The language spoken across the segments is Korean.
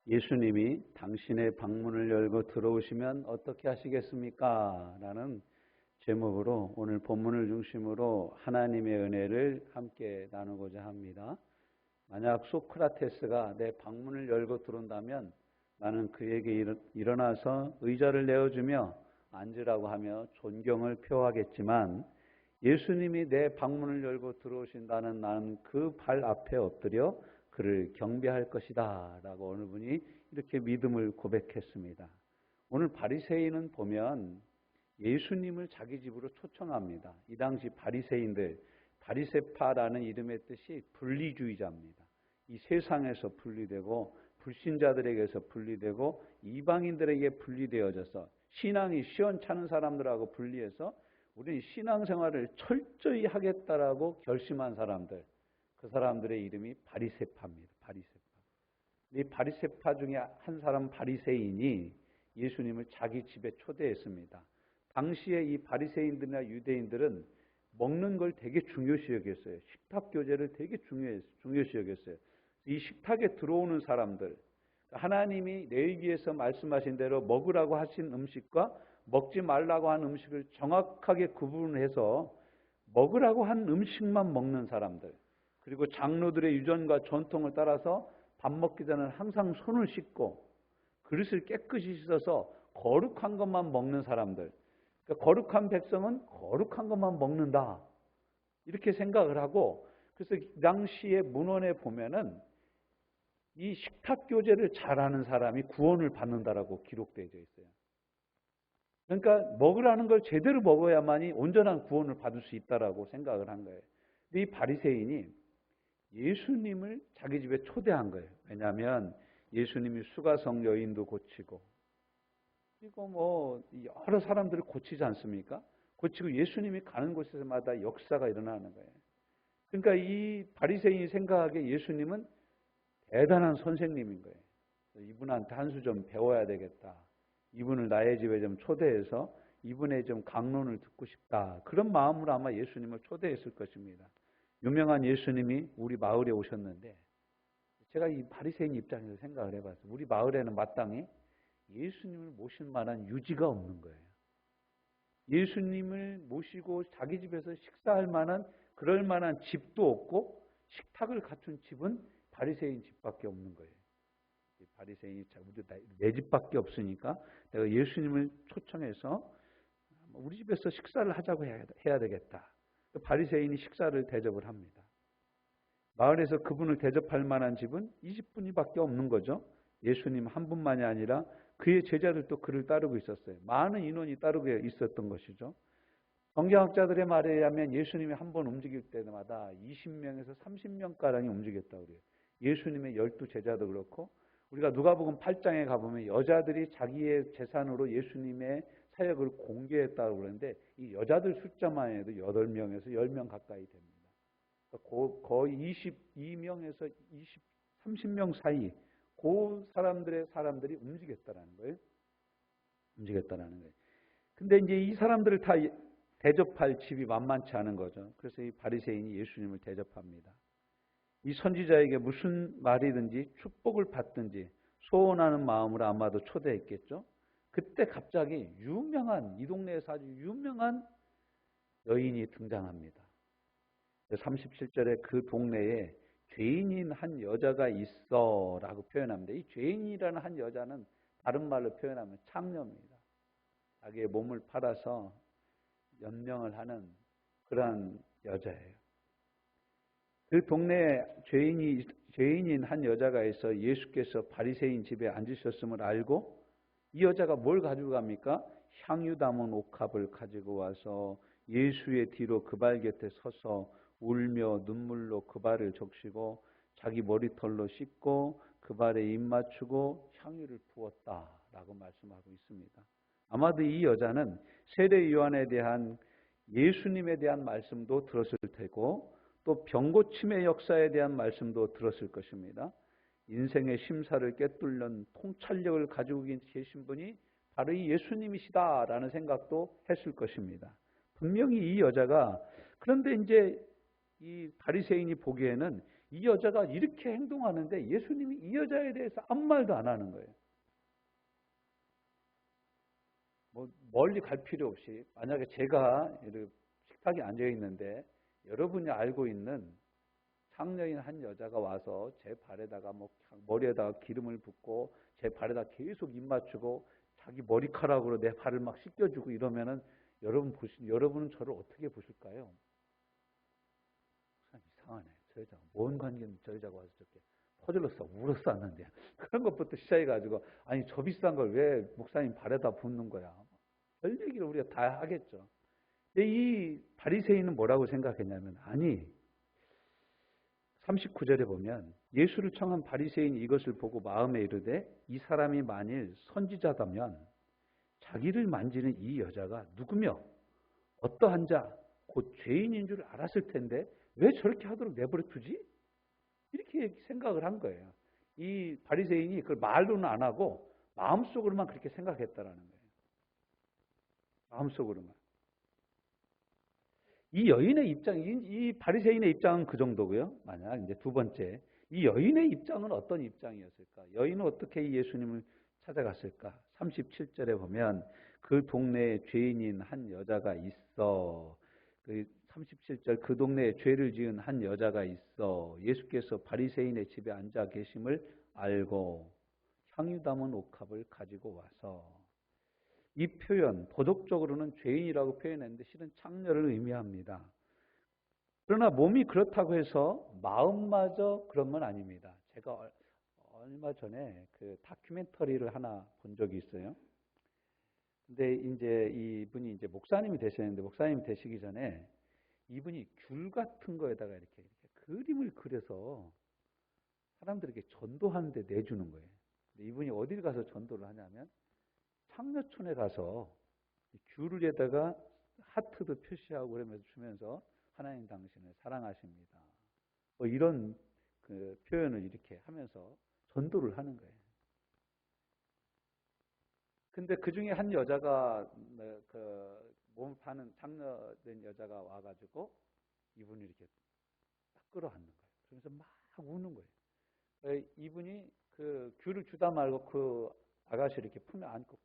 예수님이 당신의 방문을 열고 들어오시면 어떻게 하시겠습니까? 라는 제목으로 오늘 본문을 중심으로 하나님의 은혜를 함께 나누고자 합니다. 만약 소크라테스가 내 방문을 열고 들어온다면 나는 그에게 일어나서 의자를 내어주며 앉으라고 하며 존경을 표하겠지만, 예수님이 내 방문을 열고 들어오신다는 나는 그 발 앞에 엎드려 그를 경배할 것이다 라고 어느 분이 이렇게 믿음을 고백했습니다. 오늘 바리새인은 보면 예수님을 자기 집으로 초청합니다. 이 당시 바리새인들, 바리새파라는 이름의 뜻이 분리주의자입니다. 이 세상에서 분리되고 불신자들에게서 분리되고 이방인들에게 분리되어져서 신앙이 시원찮은 사람들하고 분리해서 우리는 신앙생활을 철저히 하겠다라고 결심한 사람들, 그 사람들의 이름이 바리새파입니다. 바리새파. 이 바리새파 중에 한 사람 바리새인이 예수님을 자기 집에 초대했습니다. 당시에 이 바리새인들이나 유대인들은 먹는 걸 되게 중요시 여겼어요. 식탁 교제를 되게 중요시 여겼어요. 이 식탁에 들어오는 사람들, 하나님이 레위기에서 말씀하신 대로 먹으라고 하신 음식과 먹지 말라고 한 음식을 정확하게 구분해서 먹으라고 한 음식만 먹는 사람들, 그리고 장로들의 유전과 전통을 따라서 밥 먹기 전에 항상 손을 씻고 그릇을 깨끗이 씻어서 거룩한 것만 먹는 사람들, 그러니까 거룩한 백성은 거룩한 것만 먹는다 이렇게 생각을 하고, 그래서 이 당시에 문헌에 보면은 이 식탁 교제를 잘하는 사람이 구원을 받는다라고 기록되어 있어요. 그러니까 먹으라는 걸 제대로 먹어야만이 온전한 구원을 받을 수 있다라고 생각을 한 거예요. 근데 이 바리새인이 예수님을 자기 집에 초대한 거예요. 왜냐하면 예수님이 수가성 여인도 고치고, 그리고 여러 사람들을 고치지 않습니까? 고치고 예수님이 가는 곳에서마다 역사가 일어나는 거예요. 그러니까 이 바리새인이 생각하기에 예수님은 대단한 선생님인 거예요. 이분한테 한 수 좀 배워야 되겠다. 이분을 나의 집에 좀 초대해서 이분의 좀 강론을 듣고 싶다. 그런 마음으로 아마 예수님을 초대했을 것입니다. 유명한 예수님이 우리 마을에 오셨는데, 제가 이 바리새인 입장에서 생각을 해봤어요. 우리 마을에는 마땅히 예수님을 모실 만한 유지가 없는 거예요. 예수님을 모시고 자기 집에서 식사할 만한 그럴 만한 집도 없고 식탁을 갖춘 집은 바리새인 집밖에 없는 거예요. 바리새인이 내 집밖에 없으니까 내가 예수님을 초청해서 우리 집에서 식사를 하자고 해야 되겠다. 바리새인이 식사를 대접을 합니다. 마을에서 그분을 대접할 만한 집은 20분밖에 없는 거죠. 예수님 한 분만이 아니라 그의 제자들도 그를 따르고 있었어요. 많은 인원이 따르고 있었던 것이죠. 성경학자들의 말에 의하면 예수님이 한 번 움직일 때마다 20명에서 30명가량이 움직였다고 그래요. 예수님의 12제자도 그렇고, 우리가 누가복음 8장에 가보면 여자들이 자기의 재산으로 예수님의 사역을 공개했다고 그러는데, 이 여자들 숫자만 해도 8명에서 10명 가까이 됩니다. 거의 22명에서 30명 사이 그 사람들이 움직였다라는 거예요. 움직였다라는 거예요. 근데 이제 이 사람들을 다 대접할 집이 만만치 않은 거죠. 그래서 이 바리새인이 예수님을 대접합니다. 이 선지자에게 무슨 말이든지 축복을 받든지 소원하는 마음으로 아마도 초대했겠죠. 그때 갑자기 이 동네에서 아주 유명한 여인이 등장합니다. 37절에 그 동네에 죄인인 한 여자가 있어 라고 표현합니다. 이 죄인이라는 한 여자는 다른 말로 표현하면 창녀입니다. 자기의 몸을 팔아서 연명을 하는 그런 여자예요. 그 동네에 죄인인 한 여자가 있어 예수께서 바리새인 집에 앉으셨음을 알고, 이 여자가 뭘 가지고 갑니까? 향유 담은 옥합을 가지고 와서 예수의 뒤로 그 발 곁에 서서 울며 눈물로 그 발을 적시고 자기 머리털로 씻고 그 발에 입 맞추고 향유를 부었다라고 말씀하고 있습니다. 아마도 이 여자는 세례 요한에 대한 예수님에 대한 말씀도 들었을 테고, 또 병고침의 역사에 대한 말씀도 들었을 것입니다. 인생의 심사를 꿰뚫는 통찰력을 가지고 계신 분이 바로 이 예수님이시다라는 생각도 했을 것입니다. 분명히 이 여자가, 그런데 이제 이 바리새인이 보기에는 이 여자가 이렇게 행동하는데 예수님이 이 여자에 대해서 아무 말도 안 하는 거예요. 뭐 멀리 갈 필요 없이 만약에 제가 식탁에 앉아 있는데 여러분이 알고 있는 상녀인 한 여자가 와서 제 발에다가 뭐 머리에다가 기름을 붓고 제 발에다 계속 입 맞추고 자기 머리카락으로 내 발을 막 씻겨주고 이러면은 여러분은 저를 어떻게 보실까요? 참 이상하네. 저 여자가 뭔 관계는 저 여자가 와서 저렇게 퍼질렀어 울었어 왔는데 그런 것부터 시작해가지고 아니 저 비싼 걸 왜 목사님 발에다 붓는 거야? 별 얘기를 우리가 다 하겠죠. 근데 이 바리새인은 뭐라고 생각했냐면 아니 39절에 보면 예수를 청한 바리새인이 이것을 보고 마음에 이르되 이 사람이 만일 선지자다면 자기를 만지는 이 여자가 누구며 어떠한 자 곧 죄인인 줄 알았을 텐데 왜 저렇게 하도록 내버려 두지? 이렇게 생각을 한 거예요. 이 바리새인이 그걸 말로는 안 하고 마음속으로만 그렇게 생각했다라는 거예요. 마음속으로만. 이 여인의 입장, 이 바리새인의 입장은 그 정도고요. 만약 이제 두 번째, 이 여인의 입장은 어떤 입장이었을까? 여인은 어떻게 예수님을 찾아갔을까? 37절에 보면 그 동네에 죄인인 한 여자가 있어. 그 37절 그 동네에 죄를 지은 한 여자가 있어. 예수께서 바리새인의 집에 앉아 계심을 알고 향유 담은 옥합을 가지고 와서 이 표현, 도덕적으로는 죄인이라고 표현했는데 실은 창녀를 의미합니다. 그러나 몸이 그렇다고 해서 마음마저 그런 건 아닙니다. 제가 얼마 전에 그 다큐멘터리를 하나 본 적이 있어요. 근데 이제 이분이 이제 목사님이 되셨는데 목사님이 되시기 전에 이분이 귤 같은 거에다가 이렇게 그림을 그려서 사람들에게 전도하는데 내주는 거예요. 근데 이분이 어딜 가서 전도를 하냐면 창녀촌에 가서 귤에다가 하트도 표시하고 그러면서 주면서 하나님 당신을 사랑하십니다. 뭐 이런 그 표현을 이렇게 하면서 전도를 하는 거예요. 근데 그 중에 한 여자가 그 몸을 파는 창녀된 여자가 와가지고 이분이 이렇게 딱 끌어안는 거예요. 그러면서 막 우는 거예요. 이분이 그 귤을 주다 말고 그 아가씨를 이렇게 품에 안고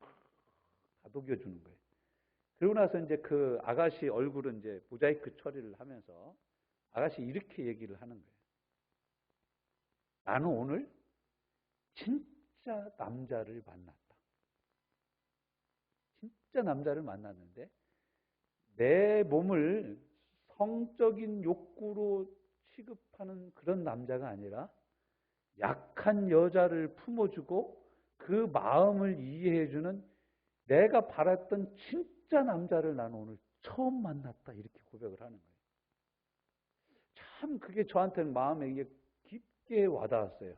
다독여 주는 거예요. 그러고 나서 이제 그 아가씨 얼굴은 이제 모자이크 처리를 하면서 아가씨 이렇게 얘기를 하는 거예요. 나는 오늘 진짜 남자를 만났다. 진짜 남자를 만났는데 내 몸을 성적인 욕구로 취급하는 그런 남자가 아니라 약한 여자를 품어주고 그 마음을 이해해주는 내가 바랐던 진짜 남자를 나는 오늘 처음 만났다 이렇게 고백을 하는 거예요. 참 그게 저한테는 마음에 이게 깊게 와닿았어요.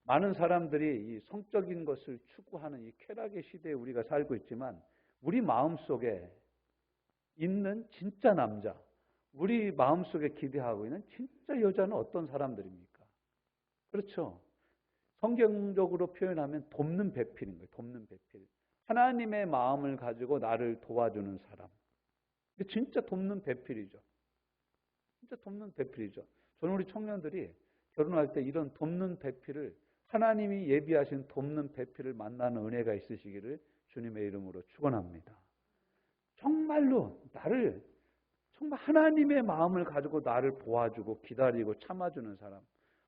많은 사람들이 이 성적인 것을 추구하는 이 쾌락의 시대에 우리가 살고 있지만 우리 마음속에 있는 진짜 남자, 우리 마음속에 기대하고 있는 진짜 여자는 어떤 사람들입니까? 그렇죠. 성경적으로 표현하면 돕는 배필인 거예요. 돕는 배필. 하나님의 마음을 가지고 나를 도와주는 사람. 진짜 돕는 배필이죠. 진짜 돕는 배필이죠. 저는 우리 청년들이 결혼할 때 이런 돕는 배필을 하나님이 예비하신 돕는 배필을 만나는 은혜가 있으시기를 주님의 이름으로 축원합니다. 정말로 나를 정말 하나님의 마음을 가지고 나를 도와주고 기다리고 참아주는 사람,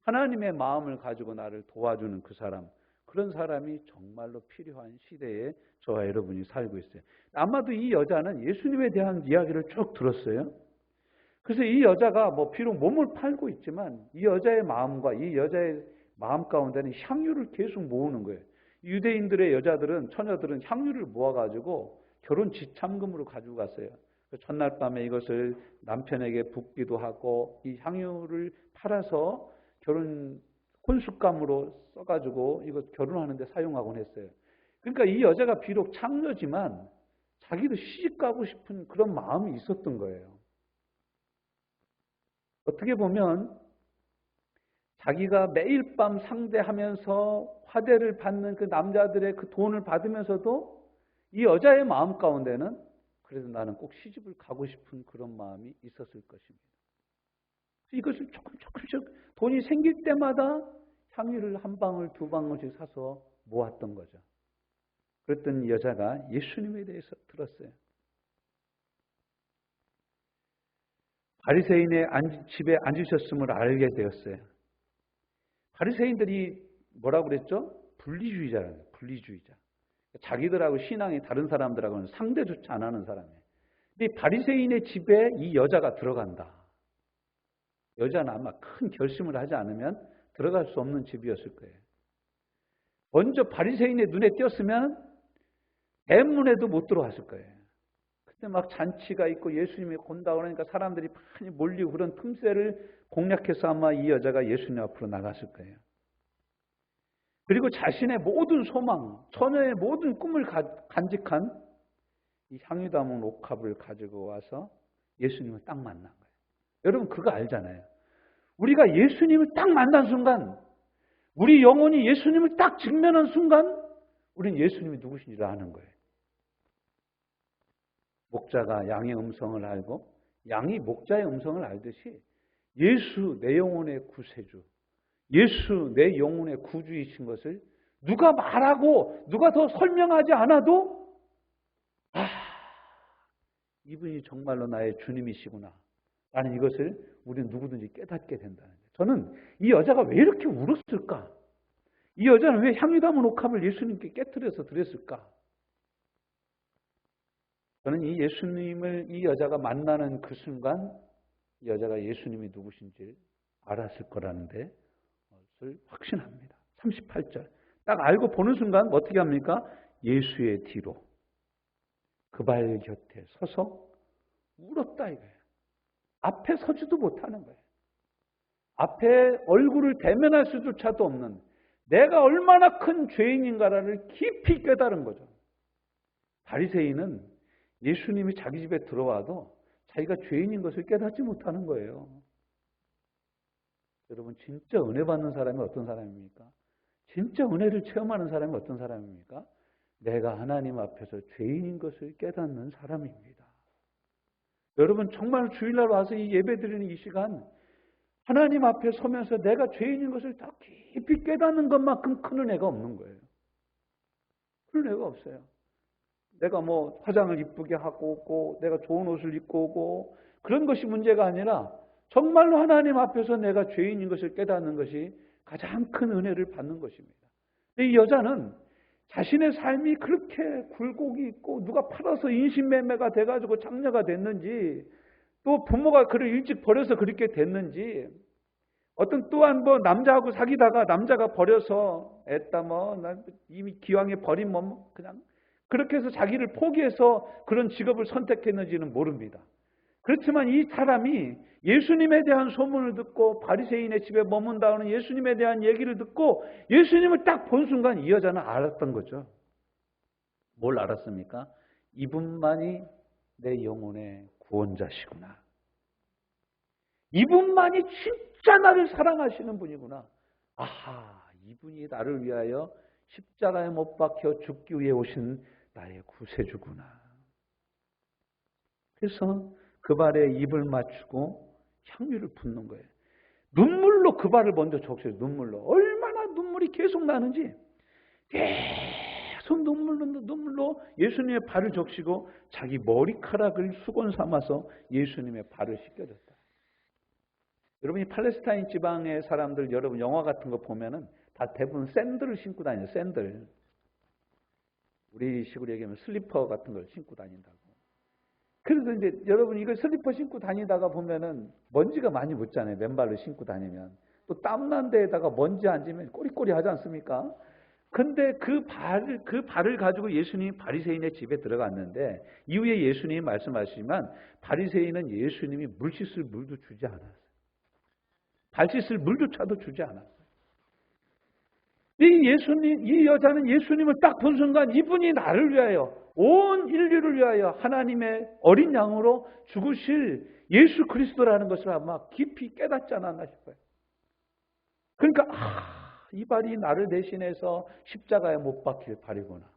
하나님의 마음을 가지고 나를 도와주는 그 사람, 그런 사람이 정말로 필요한 시대에 저와 여러분이 살고 있어요. 아마도 이 여자는 예수님에 대한 이야기를 쭉 들었어요. 그래서 이 여자가 뭐 비록 몸을 팔고 있지만 이 여자의 마음과 이 여자의 마음 가운데는 향유를 계속 모으는 거예요. 유대인들의 여자들은, 처녀들은 향유를 모아가지고 결혼 지참금으로 가지고 갔어요. 첫날 밤에 이것을 남편에게 붓기도 하고 이 향유를 팔아서 결혼 혼숫감으로 써가지고 이거 결혼하는데 사용하곤 했어요. 그러니까 이 여자가 비록 창녀지만 자기도 시집 가고 싶은 그런 마음이 있었던 거예요. 어떻게 보면 자기가 매일 밤 상대하면서 화대를 받는 그 남자들의 그 돈을 받으면서도 이 여자의 마음 가운데는 그래도 나는 꼭 시집을 가고 싶은 그런 마음이 있었을 것입니다. 이것을 조금씩 돈이 생길 때마다 향유를 한 방울 두 방울씩 사서 모았던 거죠. 그랬던 여자가 예수님에 대해서 들었어요. 바리새인의 집에 앉으셨음을 알게 되었어요. 바리새인들이 뭐라고 그랬죠? 분리주의자라는 거예요. 분리주의자. 자기들하고 신앙이 다른 사람들하고는 상대조차 안 하는 사람이에요. 근데 바리새인의 집에 이 여자가 들어간다. 여자는 아마 큰 결심을 하지 않으면 들어갈 수 없는 집이었을 거예요. 먼저 바리새인의 눈에 띄었으면 대문에도 못 들어왔을 거예요. 그때 막 잔치가 있고 예수님이 온다 그러니까 사람들이 많이 몰리고 그런 틈새를 공략해서 아마 이 여자가 예수님 앞으로 나갔을 거예요. 그리고 자신의 모든 소망, 처녀의 모든 꿈을 간직한 이 향유 담은 옥합을 가지고 와서 예수님을 딱 만난 거예요. 여러분 그거 알잖아요. 우리가 예수님을 딱 만난 순간, 우리 영혼이 예수님을 딱 직면한 순간 우리는 예수님이 누구신지를 아는 거예요. 목자가 양의 음성을 알고 양이 목자의 음성을 알듯이 예수 내 영혼의 구세주, 예수 내 영혼의 구주이신 것을 누가 말하고 누가 더 설명하지 않아도 이분이 정말로 나의 주님이시구나 라는 이것을 우리는 누구든지 깨닫게 된다는 거예요. 저는 이 여자가 왜 이렇게 울었을까? 이 여자는 왜 향유 담은 옥합을 예수님께 깨트려서 드렸을까? 저는 이 예수님을 이 여자가 만나는 그 순간 이 여자가 예수님이 누구신지 알았을 거라는데 그것을 확신합니다. 38절 딱 알고 보는 순간 어떻게 합니까? 예수의 뒤로 그 발 곁에 서서 울었다 이거예요. 앞에 서지도 못하는 거예요. 앞에 얼굴을 대면할 수조차도 없는 내가 얼마나 큰 죄인인가를 깊이 깨달은 거죠. 바리새인은 예수님이 자기 집에 들어와도 자기가 죄인인 것을 깨닫지 못하는 거예요. 여러분 진짜 은혜 받는 사람이 어떤 사람입니까? 진짜 은혜를 체험하는 사람이 어떤 사람입니까? 내가 하나님 앞에서 죄인인 것을 깨닫는 사람입니다. 여러분 정말 주일날 와서 이 예배드리는 이 시간 하나님 앞에 서면서 내가 죄인인 것을 더 깊이 깨닫는 것만큼 큰 은혜가 없는 거예요. 큰 은혜가 없어요. 내가 뭐 화장을 이쁘게 하고 오고 내가 좋은 옷을 입고 오고 그런 것이 문제가 아니라 정말로 하나님 앞에서 내가 죄인인 것을 깨닫는 것이 가장 큰 은혜를 받는 것입니다. 이 여자는 자신의 삶이 그렇게 굴곡이 있고 누가 팔아서 인신매매가 돼가지고 장녀가 됐는지 또 부모가 그를 일찍 버려서 그렇게 됐는지 어떤 또한 뭐 남자하고 사귀다가 남자가 버려서 애따 나 이미 기왕에 버린 그냥 그렇게 해서 자기를 포기해서 그런 직업을 선택했는지는 모릅니다. 그렇지만 이 사람이 예수님에 대한 소문을 듣고 바리새인의 집에 머문다는 예수님에 대한 얘기를 듣고 예수님을 딱 본 순간 이 여자는 알았던 거죠. 뭘 알았습니까? 이분만이 내 영혼의 구원자시구나. 이분만이 진짜 나를 사랑하시는 분이구나. 아하, 이분이 나를 위하여 십자가에 못 박혀 죽기 위해 오신 나의 구세주구나. 그래서 그 발에 입을 맞추고 향유를 붓는 거예요. 눈물로 그 발을 먼저 적셔요. 눈물로. 얼마나 눈물이 계속 나는지 계속 눈물로 예수님의 발을 적시고 자기 머리카락을 수건 삼아서 예수님의 발을 씻겨줬다. 여러분이 팔레스타인 지방의 사람들 여러분 영화 같은 거 보면은 다 대부분 샌들을 신고 다녀요. 샌들. 우리 식으로 얘기하면 슬리퍼 같은 걸 신고 다닌다고. 그래서 이제 여러분 이거 슬리퍼 신고 다니다가 보면은 먼지가 많이 묻잖아요. 맨발로 신고 다니면. 또 땀난 데에다가 먼지 앉으면 꼬리꼬리하지 않습니까? 근데 그 발을 가지고 예수님이 바리새인의 집에 들어갔는데 이후에 예수님이 말씀하시지만 바리새인은 예수님이 물 씻을 물도 주지 않았어요. 발 씻을 물조차도 주지 않았어요. 이 여자는 예수님을 딱 본 순간 이분이 나를 위하여 온 인류를 위하여 하나님의 어린 양으로 죽으실 예수 그리스도라는 것을 아마 깊이 깨닫지 않았나 싶어요. 그러니까 이 발이 나를 대신해서 십자가에 못 박힐 발이구나.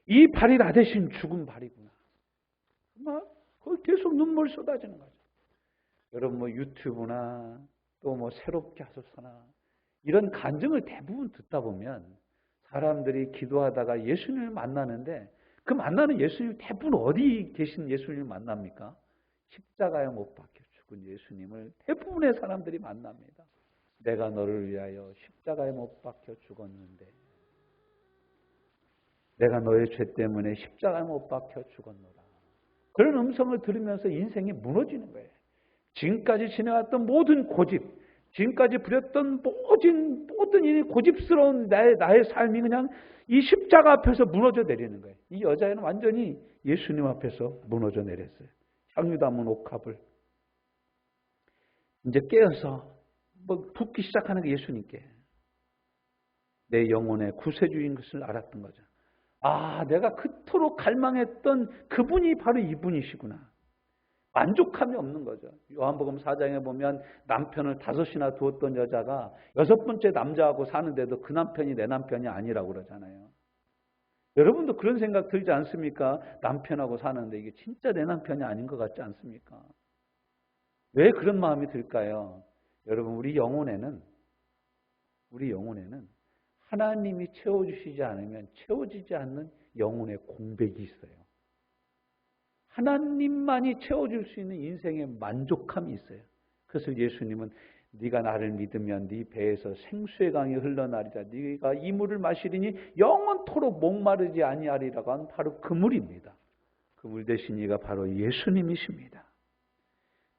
이 발이 나 대신 죽은 발이구나. 막 거기 계속 눈물 쏟아지는 거죠. 여러분 뭐 유튜브나 또 뭐 새롭게 하소서나 이런 간증을 대부분 듣다 보면 사람들이 기도하다가 예수님을 만나는데 그 만나는 예수님 대부분 어디 계신 예수님을 만납니까? 십자가에 못 박혀 죽은 예수님을 대부분의 사람들이 만납니다. 내가 너를 위하여 십자가에 못 박혀 죽었는데 내가 너의 죄 때문에 십자가에 못 박혀 죽었노라. 그런 음성을 들으면서 인생이 무너지는 거예요. 지금까지 지내왔던 모든 고집, 지금까지 부렸던 모든 이 고집스러운 나의 삶이 그냥 이 십자가 앞에서 무너져 내리는 거예요. 이 여자애는 완전히 예수님 앞에서 무너져 내렸어요. 향유 담은 옥합을 이제 깨어서 붓기 시작하는 게 예수님께 내 영혼의 구세주인 것을 알았던 거죠. 아, 내가 그토록 갈망했던 그분이 바로 이분이시구나. 만족함이 없는 거죠. 요한복음 4장에 보면 남편을 5이나 두었던 여자가 6번째 남자하고 사는데도 그 남편이 내 남편이 아니라고 그러잖아요. 여러분도 그런 생각 들지 않습니까? 남편하고 사는데 이게 진짜 내 남편이 아닌 것 같지 않습니까? 왜 그런 마음이 들까요? 여러분, 우리 영혼에는 하나님이 채워주시지 않으면 채워지지 않는 영혼의 공백이 있어요. 하나님만이 채워줄 수 있는 인생의 만족함이 있어요. 그래서 예수님은 네가 나를 믿으면 네 배에서 생수의 강이 흘러나리라. 네가 이 물을 마시리니 영원토록 목마르지 아니하리라고 한 바로 그 물입니다. 그 물 대신 이가 바로 예수님이십니다.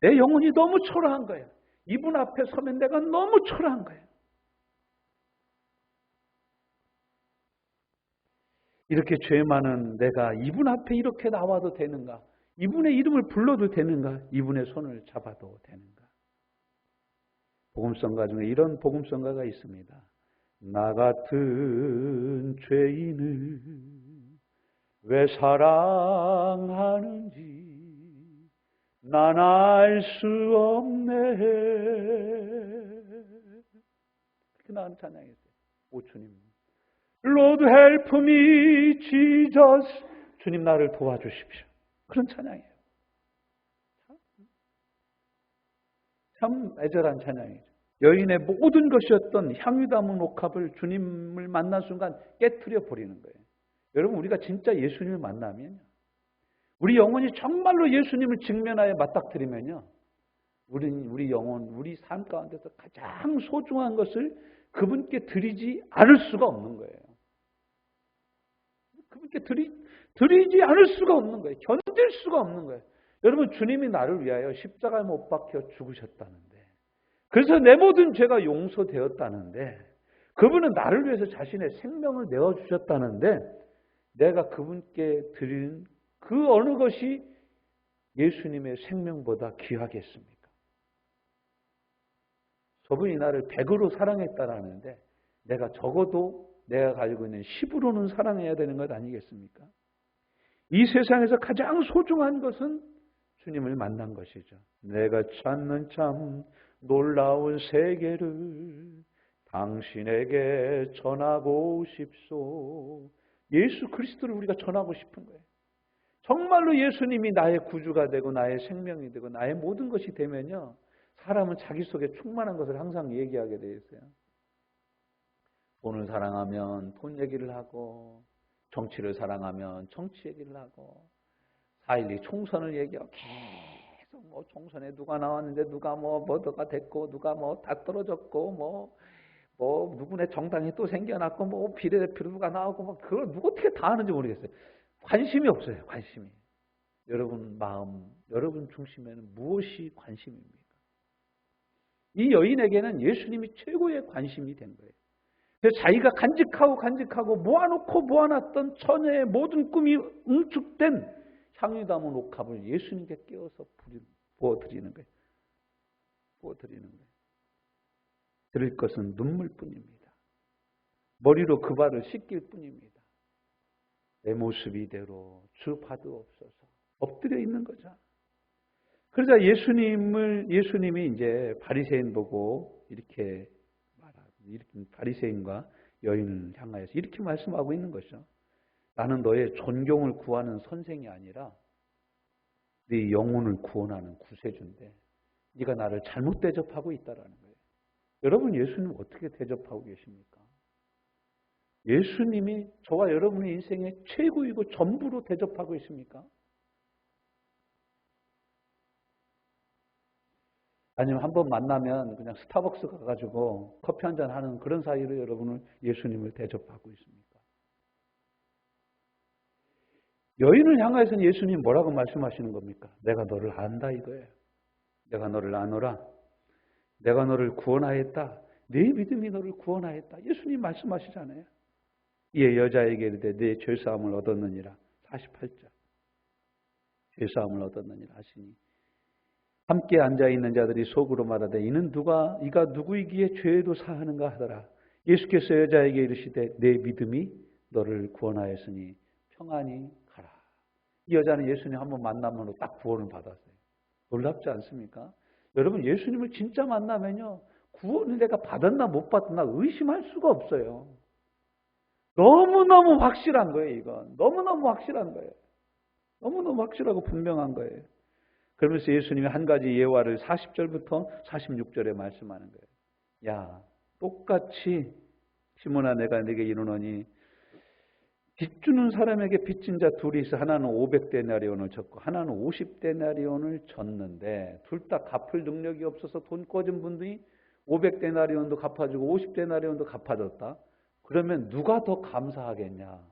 내 영혼이 너무 초라한 거예요. 이분 앞에 서면 내가 너무 초라한 거예요. 이렇게 죄 많은 내가 이분 앞에 이렇게 나와도 되는가? 이분의 이름을 불러도 되는가? 이분의 손을 잡아도 되는가? 복음성가 중에 이런 복음성가가 있습니다. 나 같은 죄인을 왜 사랑하는지 난 알 수 없네. 그렇게 나온 찬양이었어요. 오 주님, Lord help me, Jesus. 주님 나를 도와주십시오. 그런 찬양이에요. 참 애절한 찬양이죠. 여인의 모든 것이었던 향유 담은 옥합을 주님을 만난 순간 깨트려 버리는 거예요. 여러분, 우리가 진짜 예수님을 만나면 우리 영혼이 정말로 예수님을 직면하여 맞닥뜨리면요, 우리 영혼, 우리 삶 가운데서 가장 소중한 것을 그분께 드리지 않을 수가 없는 거예요. 그분께 드리지 않을 수가 없는 거예요. 견딜 수가 없는 거예요. 여러분, 주님이 나를 위하여 십자가에 못 박혀 죽으셨다는데, 그래서 내 모든 죄가 용서되었다는데, 그분은 나를 위해서 자신의 생명을 내어주셨다는데, 내가 그분께 드리는 그 어느 것이 예수님의 생명보다 귀하겠습니까? 저분이 나를 100으로 사랑했다라는데 내가 적어도 내가 가지고 있는 10으로는 사랑해야 되는 것 아니겠습니까? 이 세상에서 가장 소중한 것은 주님을 만난 것이죠. 내가 찾는 참 놀라운 세계를 당신에게 전하고 싶소. 예수 그리스도를 우리가 전하고 싶은 거예요. 정말로 예수님이 나의 구주가 되고 나의 생명이 되고 나의 모든 것이 되면요, 사람은 자기 속에 충만한 것을 항상 얘기하게 되어 있어요. 돈을 사랑하면 돈 얘기를 하고, 정치를 사랑하면 정치 얘기를 하고, 4.12 총선을 얘기하고, 계속 뭐 총선에 누가 나왔는데 누가 뭐가 됐고, 누가 다 떨어졌고, 누구네 정당이 또 생겨났고, 비례대표 누가 나오고, 그걸 누구 어떻게 다 아는지 모르겠어요. 관심이 없어요, 관심이. 여러분 마음, 여러분 중심에는 무엇이 관심입니까? 이 여인에게는 예수님이 최고의 관심이 된 거예요. 그래서 자기가 간직하고 모아놨던 처녀의 모든 꿈이 응축된 향유 담은 옥합을 예수님께 깨워서 부어드리는 거예요. 드릴 것은 눈물뿐입니다. 머리로 그 발을 씻길 뿐입니다. 내 모습 이대로 주 받으옵소서. 엎드려 있는 거죠. 그러자 예수님이 이제 바리새인 보고 이렇게 바리새인과 여인을 향하여서 이렇게 말씀하고 있는 것이죠. 나는 너의 존경을 구하는 선생이 아니라 네 영혼을 구원하는 구세주인데 네가 나를 잘못 대접하고 있다라는 거예요. 여러분 예수님 어떻게 대접하고 계십니까? 예수님이 저와 여러분의 인생의 최고이고 전부로 대접하고 있습니까? 아니면 한번 만나면 그냥 스타벅스 가가지고 커피 한잔 하는 그런 사이로 여러분은 예수님을 대접하고 있습니까? 여인을 향해서는 예수님 뭐라고 말씀하시는 겁니까? 내가 너를 안다 이거예요. 내가 너를 아노라. 내가 너를 구원하였다. 네 믿음이 너를 구원하였다. 예수님 말씀하시잖아요. 이에 여자에게 이르되 네 죄사함을 얻었느니라. 48절. 죄사함을 얻었느니라 하시니 함께 앉아있는 자들이 속으로 말하되 이가 누구이기에 죄도 사하는가 하더라. 예수께서 여자에게 이르시되 내 믿음이 너를 구원하였으니 평안히 가라. 이 여자는 예수님 한번 만나면 딱 구원을 받았어요. 놀랍지 않습니까? 여러분 예수님을 진짜 만나면요. 구원을 내가 받았나 못 받았나 의심할 수가 없어요. 너무너무 확실한 거예요. 이건 너무너무 확실한 거예요. 너무너무 확실하고 분명한 거예요. 그러면서 예수님이 한 가지 예화를 40절부터 46절에 말씀하는 거예요. 야, 똑같이 시몬아 내가 네게 이르노니 빚 주는 사람에게 빚진 자 둘이 있어. 하나는 500데나리온을 졌고 하나는 50데나리온을 졌는데 둘 다 갚을 능력이 없어서 돈 꿔준 분들이 500데나리온도 갚아주고 50데나리온도 갚아줬다. 그러면 누가 더 감사하겠냐?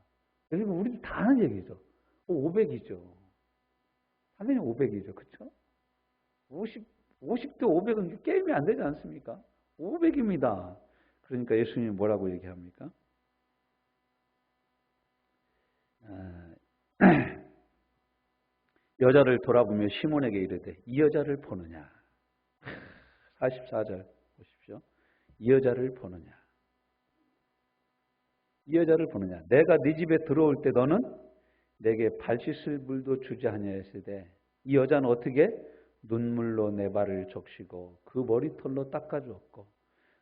여러분 우리도 다 하는 얘기죠. 500이죠. 당연히 500이죠. 그렇죠? 50대 500은 게임이 안 되지 않습니까? 500입니다. 그러니까 예수님이 뭐라고 얘기합니까? 여자를 돌아보며 시몬에게 이르되 이 여자를 보느냐? 44절 보십시오. 이 여자를 보느냐? 이 여자를 보느냐? 내가 네 집에 들어올 때 너는 내게 발 씻을 물도 주지 아니하였으되 이 여자는 어떻게 눈물로 내 발을 적시고 그 머리털로 닦아주었고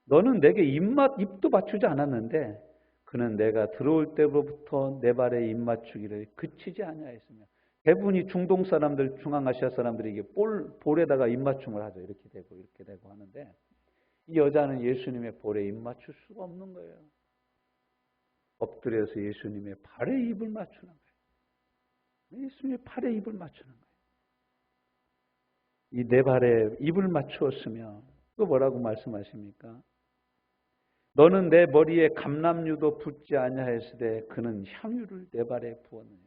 너는 내게 입도 맞추지 않았는데 그는 내가 들어올 때로부터 내 발에 입 맞추기를 그치지 아니하였으며 대부분이 중동 사람들, 중앙아시아 사람들이 이게 볼에다가 입 맞춤을 하죠. 이렇게 되고 하는데 이 여자는 예수님의 볼에 입 맞출 수가 없는 거예요. 엎드려서 예수님의 발에 입을 맞추는 거예요. 예수님의 팔에 입을 맞추는 거예요. 이 내 발에 입을 맞추었으며 또 뭐라고 말씀하십니까? 너는 내 머리에 감람유도 붓지 아니하였으되 그는 향유를 내 발에 부었느니라.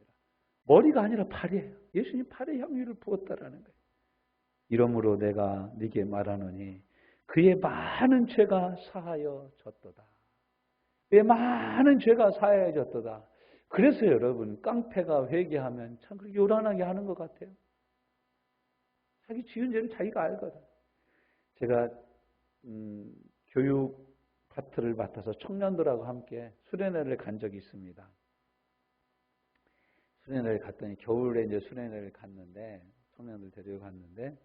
머리가 아니라 팔이에요. 예수님 팔에 향유를 부었다라는 거예요. 이러므로 내가 네게 말하노니 그의 많은 죄가 사하여졌도다. 그의 많은 죄가 사하여졌도다. 그래서 여러분 깡패가 회개하면 참 그렇게 요란하게 하는 것 같아요. 자기 지은 죄는 자기가 알거든. 제가 교육 파트를 맡아서 청년들하고 함께 수련회를 간 적이 있습니다. 수련회를 갔더니 겨울에 이제 수련회를 갔는데 청년들 데리고 갔는데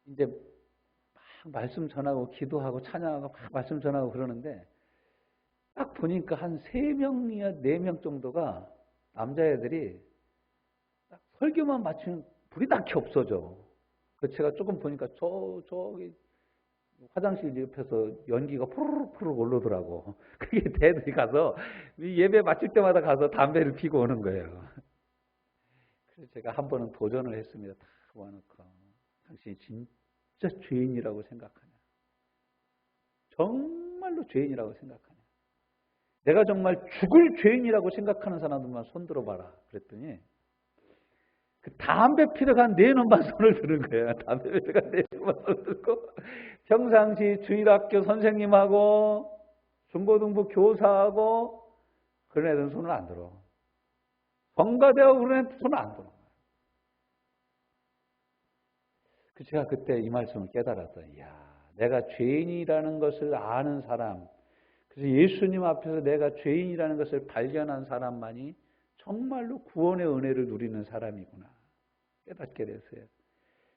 이제 막 말씀 전하고 기도하고 찬양하고 막 말씀 전하고 그러는데 딱 보니까 한 3명이나 4명 정도가 남자애들이 딱 설교만 마치면 불이 딱히 없어져. 그래서 제가 조금 보니까 저기 화장실 옆에서 연기가 푸르륵 올라오더라고. 그게 애들이 가서 예배 마칠 때마다 가서 담배를 피고 오는 거예요. 그래서 제가 한 번은 도전을 했습니다. 다 모아놓고 당신이 진짜 죄인이라고 생각하냐? 정말로 죄인이라고 생각하냐? 내가 정말 죽을 죄인이라고 생각하는 사람들만 손 들어봐라. 그랬더니 그 담배 피러 간 4놈만 손을 드는 거예요. 담배 피러 간 4놈만 손을 들고 평상시 주일학교 선생님하고 중고등부 교사하고 그런 애들은 손을 안 들어. 성가대하고 그런 애들은 손을 안 들어. 제가 그때 이 말씀을 깨달았어요. 이야, 내가 죄인이라는 것을 아는 사람, 그래서 예수님 앞에서 내가 죄인이라는 것을 발견한 사람만이 정말로 구원의 은혜를 누리는 사람이구나 깨닫게 됐어요.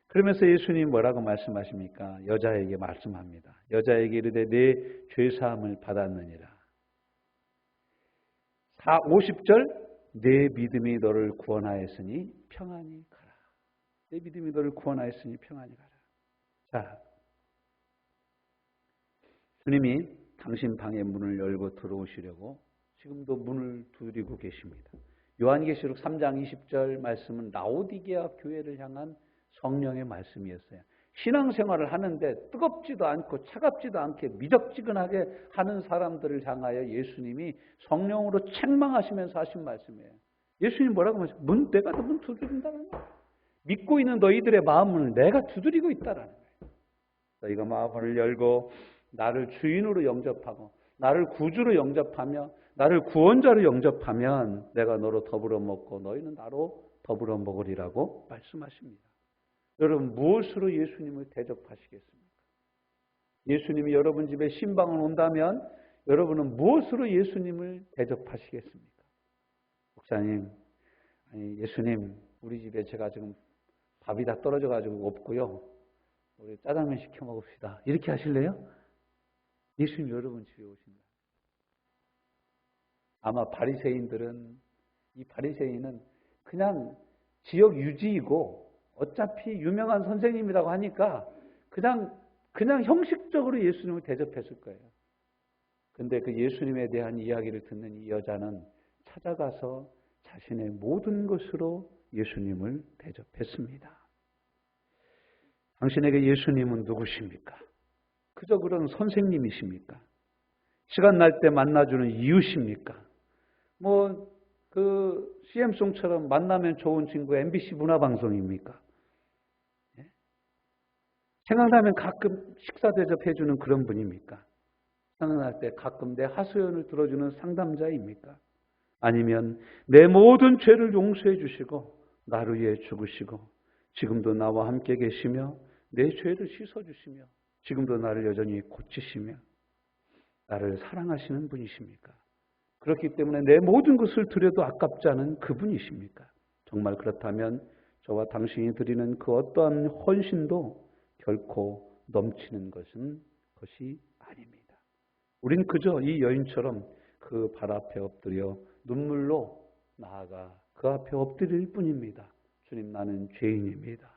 그러면서 예수님 뭐라고 말씀하십니까? 여자에게 말씀합니다. 여자에게 이르되 내 죄사함을 받았느니라. 50절 내 믿음이 너를 구원하였으니 평안히 가라. 내 믿음이 너를 구원하였으니 평안히 가라. 자, 주님이 당신 방의 문을 열고 들어오시려고 지금도 문을 두드리고 계십니다. 요한계시록 3장 20절 말씀은 라오디게아 교회를 향한 성령의 말씀이었어요. 신앙생활을 하는데 뜨겁지도 않고 차갑지도 않게 미적지근하게 하는 사람들을 향하여 예수님이 성령으로 책망하시면서 하신 말씀이에요. 예수님 뭐라고 하셨어요? 내가 문 두드린다는 거예요. 믿고 있는 너희들의 마음을 내가 두드리고 있다라는 거예요. 너희가 마음을 열고 나를 주인으로 영접하고 나를 구주로 영접하며 나를 구원자로 영접하면 내가 너로 더불어 먹고 너희는 나로 더불어 먹으리라고 말씀하십니다. 여러분 무엇으로 예수님을 대접하시겠습니까? 예수님이 여러분 집에 신방을 온다면 여러분은 무엇으로 예수님을 대접하시겠습니까? 목사님, 아니 예수님 우리 집에 제가 지금 밥이 다 떨어져가지고 없고요. 우리 짜장면 시켜 먹읍시다. 이렇게 하실래요? 예수님 여러분 집에 오신다. 아마 바리새인들은 이 바리새인은 그냥 지역 유지이고 어차피 유명한 선생님이라고 하니까 그냥 형식적으로 예수님을 대접했을 거예요. 근데 그 예수님에 대한 이야기를 듣는 이 여자는 찾아가서 자신의 모든 것으로 예수님을 대접했습니다. 당신에게 예수님은 누구십니까? 그저 그런 선생님이십니까? 시간 날 때 만나주는 이유십니까? CM송처럼 만나면 좋은 친구 MBC 문화방송입니까? 예? 생각나면 가끔 식사 대접해주는 그런 분입니까? 생각날 때 가끔 내 하소연을 들어주는 상담자입니까? 아니면 내 모든 죄를 용서해 주시고 나를 위해 죽으시고 지금도 나와 함께 계시며 내 죄를 씻어주시며 지금도 나를 여전히 고치시며 나를 사랑하시는 분이십니까? 그렇기 때문에 내 모든 것을 드려도 아깝지 않은 그분이십니까? 정말 그렇다면 저와 당신이 드리는 그 어떠한 헌신도 결코 넘치는 것이 아닙니다. 우린 그저 이 여인처럼 그 발 앞에 엎드려 눈물로 나아가 그 앞에 엎드릴 뿐입니다. 주님 나는 죄인입니다.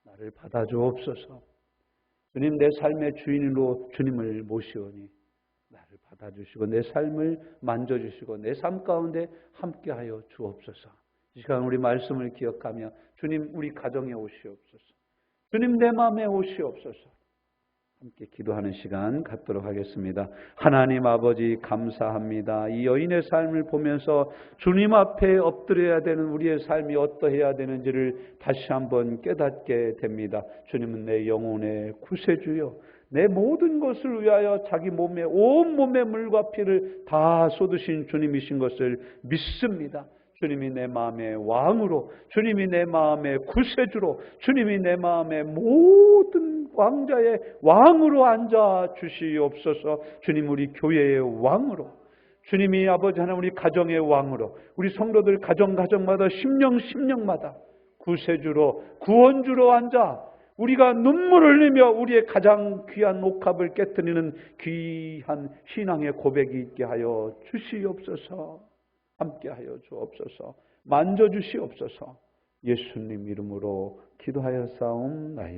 나를 받아주옵소서. 주님 내 삶의 주인으로 주님을 모시오니 나를 받아주시고 내 삶을 만져주시고 내 삶 가운데 함께하여 주옵소서. 이 시간 우리 말씀을 기억하며 주님 우리 가정에 오시옵소서. 주님 내 마음에 오시옵소서. 함께 기도하는 시간 갖도록 하겠습니다. 하나님 아버지 감사합니다. 이 여인의 삶을 보면서 주님 앞에 엎드려야 되는 우리의 삶이 어떠해야 되는지를 다시 한번 깨닫게 됩니다. 주님은 내 영혼의 구세주요 내 모든 것을 위하여 자기 몸에 온몸의 물과 피를 다 쏟으신 주님이신 것을 믿습니다. 주님이 내 마음의 왕으로, 주님이 내 마음의 구세주로, 주님이 내 마음의 모든 왕자의 왕으로 앉아 주시옵소서. 주님 우리 교회의 왕으로, 주님이 아버지 하나님 우리 가정의 왕으로, 우리 성도들 가정마다 심령마다 구세주로, 구원주로 앉아 우리가 눈물을 흘리며 우리의 가장 귀한 옥합을 깨트리는 귀한 신앙의 고백이 있게 하여 주시옵소서. 함께하여 주옵소서. 만져주시옵소서. 예수님 이름으로 기도하여 싸움나이다.